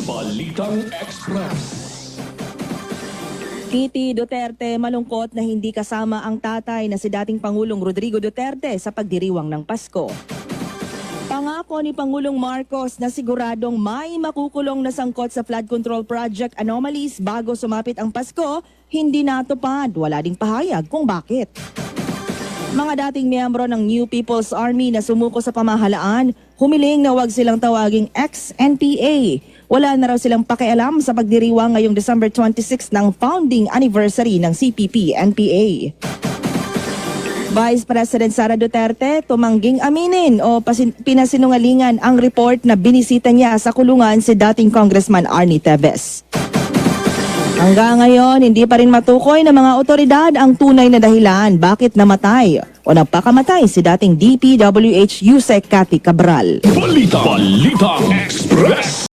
Balitang Express. Titi Duterte malungkot na hindi kasama ang tatay na si dating Pangulong Rodrigo Duterte sa pagdiriwang ng Pasko. Pangako ni Pangulong Marcos na siguradong may makukulong na sangkot sa flood control project anomalies bago sumapit ang Pasko, hindi natupad. Wala ding pahayag kung bakit. Mga dating miyembro ng New People's Army na sumuko sa pamahalaan, humiling na wag silang tawaging ex-NPA. Wala na raw silang pakialam sa pagdiriwang ngayong December 26 ng founding anniversary ng CPP-NPA. Vice President Sara Duterte tumangging aminin o pinasinungalingan ang report na binisita niya sa kulungan si dating Congressman Arnie Teves. Hanggang ngayon, hindi pa rin matukoy ng mga otoridad ang tunay na dahilan bakit namatay o nagpakamatay si dating DPWH Yusek Cathy Cabral. Balitang Express.